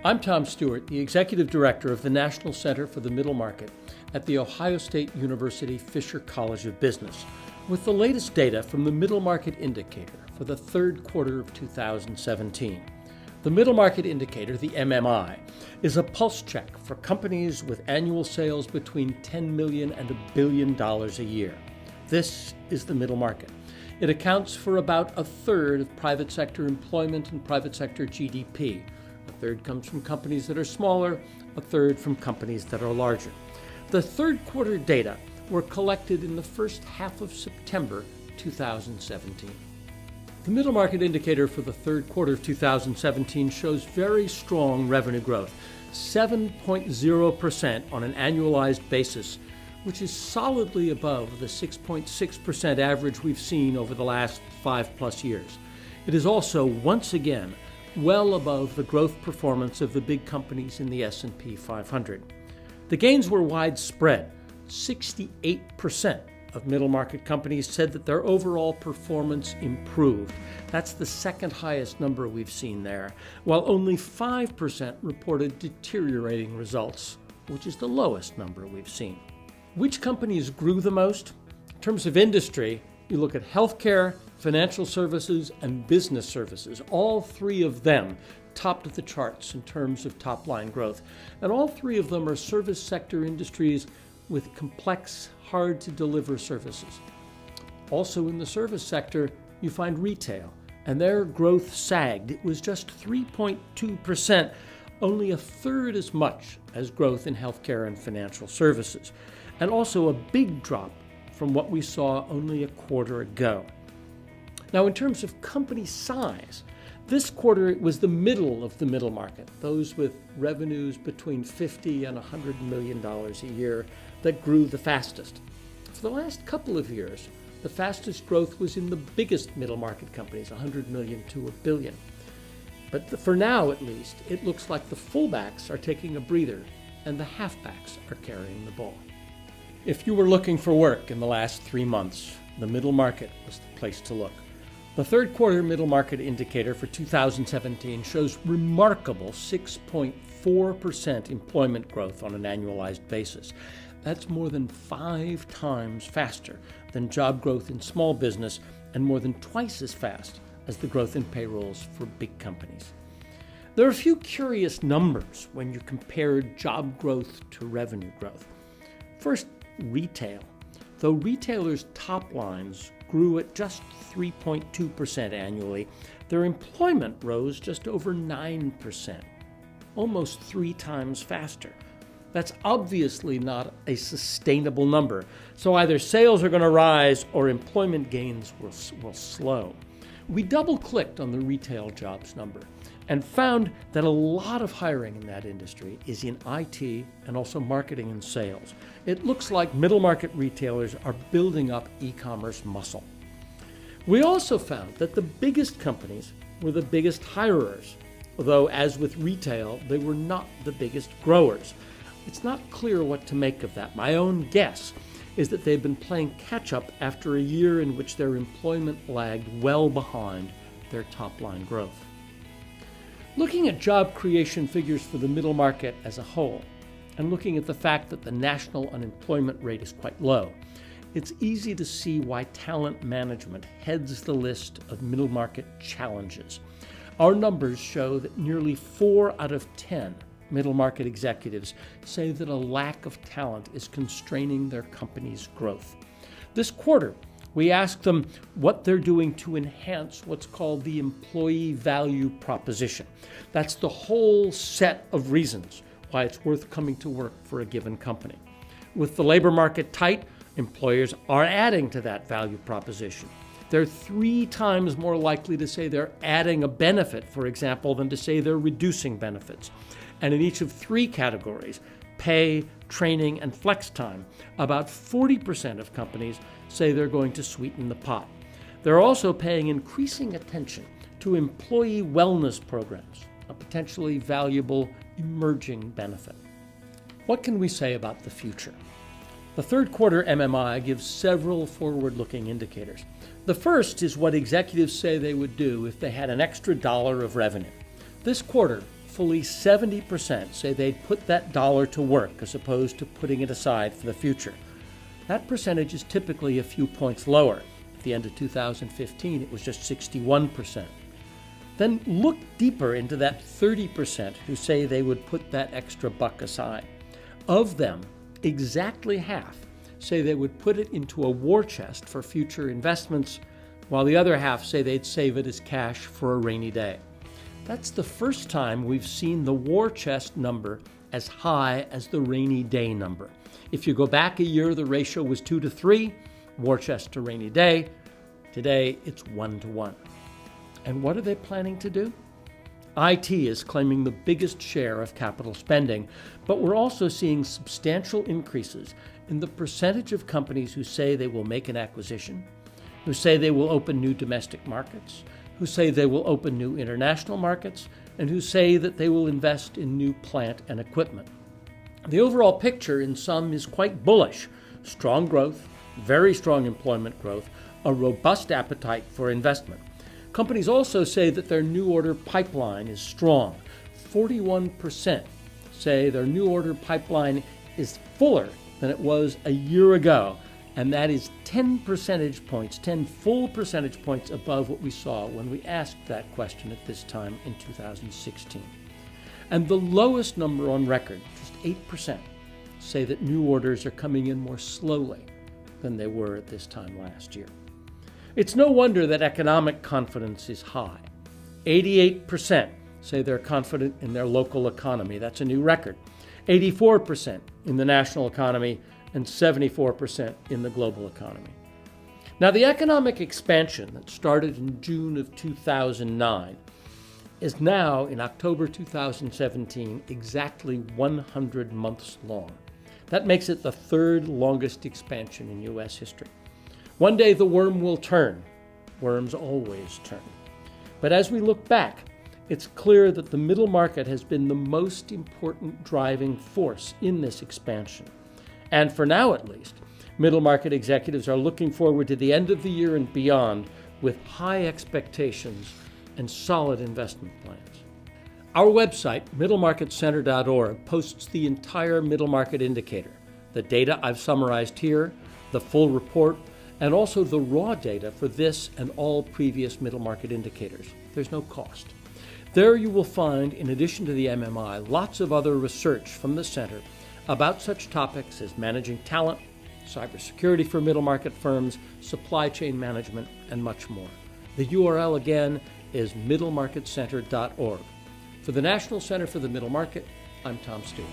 I'm Tom Stewart, the Executive Director of the National Center for the Middle Market at The Ohio State University Fisher College of Business, with the latest data from the Middle Market Indicator for the third quarter of 2017. The Middle Market Indicator, the MMI, is a pulse check for companies with annual sales between $10 million and $1 billion a year. This is the middle market. It accounts for about a third of private sector employment and private sector GDP. A third comes from companies that are smaller, a third from companies that are larger. The third quarter data were collected in the first half of September 2017. The Middle Market Indicator for the third quarter of 2017 shows very strong revenue growth, 7.0% on an annualized basis, which is solidly above the 6.6% average we've seen over the last 5+ years. It is also, once again, well above the growth performance of the big companies in the S&P 500. The gains were widespread. 68% of middle market companies said that their overall performance improved. That's the second highest number we've seen there, while only 5% reported deteriorating results, which is the lowest number we've seen. Which companies grew the most? In terms of industry, you look at healthcare, financial services, and business services. All three of them topped the charts in terms of top-line growth. And all three of them are service sector industries with complex, hard-to-deliver services. Also in the service sector, you find retail, and their growth sagged. It was just 3.2%, only a third as much as growth in healthcare and financial services, and also a big drop from what we saw only a quarter ago. Now, in terms of company size, this quarter it was the middle of the middle market, those with revenues between $50 and $100 million a year, that grew the fastest. For the last couple of years, the fastest growth was in the biggest middle market companies, $100 million to $1 billion. But for now, at least, it looks like the fullbacks are taking a breather and the halfbacks are carrying the ball. If you were looking for work in the last 3 months, the middle market was the place to look. The third quarter middle market indicator for 2017 shows remarkable 6.4% employment growth on an annualized basis. That's more than 5 times faster than job growth in small business and more than twice as fast as the growth in payrolls for big companies. There are a few curious numbers when you compare job growth to revenue growth. First, retail. Though retailers' top lines grew at just 3.2% annually, their employment rose just over 9%, almost 3 times faster. That's obviously not a sustainable number, so either sales are going to rise or employment gains will slow. We double-clicked on the retail jobs number and found that a lot of hiring in that industry is in IT and also marketing and sales. It looks like middle market retailers are building up e-commerce muscle. We also found that the biggest companies were the biggest hirers, although as with retail, they were not the biggest growers. It's not clear what to make of that. My own guess is that they've been playing catch-up after a year in which their employment lagged well behind their top-line growth. Looking at job creation figures for the middle market as a whole, and looking at the fact that the national unemployment rate is quite low, it's easy to see why talent management heads the list of middle market challenges. Our numbers show that nearly 4 out of 10 middle market executives say that a lack of talent is constraining their company's growth. This quarter, we asked them what they're doing to enhance what's called the employee value proposition. That's the whole set of reasons why it's worth coming to work for a given company. With the labor market tight, employers are adding to that value proposition. They're 3 times more likely to say they're adding a benefit, for example, than to say they're reducing benefits. And in each of 3 categories, pay, training, and flex time, about 40% of companies say they're going to sweeten the pot. They're also paying increasing attention to employee wellness programs, a potentially valuable emerging benefit. What can we say about the future? The third quarter MMI gives several forward-looking indicators. The first is what executives say they would do if they had an extra dollar of revenue. This quarter, fully 70% say they'd put that dollar to work as opposed to putting it aside for the future. That percentage is typically a few points lower. At the end of 2015, it was just 61%. Then look deeper into that 30% who say they would put that extra buck aside. Of them, exactly half say they would put it into a war chest for future investments, while the other half say they'd save it as cash for a rainy day. That's the first time we've seen the war chest number as high as the rainy day number. If you go back a year, the ratio was 2 to 3, war chest to rainy day. Today, it's 1 to 1. And what are they planning to do? IT is claiming the biggest share of capital spending, but we're also seeing substantial increases in the percentage of companies who say they will make an acquisition, who say they will open new domestic markets, who say they will open new international markets, and who say that they will invest in new plant and equipment. The overall picture in sum is quite bullish. Strong growth, very strong employment growth, a robust appetite for investment. Companies also say that their new order pipeline is strong. 41% say their new order pipeline is fuller than it was a year ago, and that is 10 full percentage points above what we saw when we asked that question at this time in 2016. And the lowest number on record, just 8%, say that new orders are coming in more slowly than they were at this time last year. It's no wonder that economic confidence is high. 88% say they're confident in their local economy. That's a new record. 84% in the national economy and 74% in the global economy. Now, the economic expansion that started in June of 2009 is now, in October 2017, exactly 100 months long. That makes it the third longest expansion in U.S. history. One day the worm will turn. Worms always turn. But as we look back, it's clear that the middle market has been the most important driving force in this expansion. And for now at least, middle market executives are looking forward to the end of the year and beyond with high expectations and solid investment plans. Our website, middlemarketcenter.org, posts the entire middle market indicator, the data I've summarized here, the full report, and also the raw data for this and all previous middle market indicators. There's no cost. There you will find, in addition to the MMI, lots of other research from the center about such topics as managing talent, cybersecurity for middle market firms, supply chain management, and much more. The URL again is middlemarketcenter.org. For the National Center for the Middle Market, I'm Tom Stewart.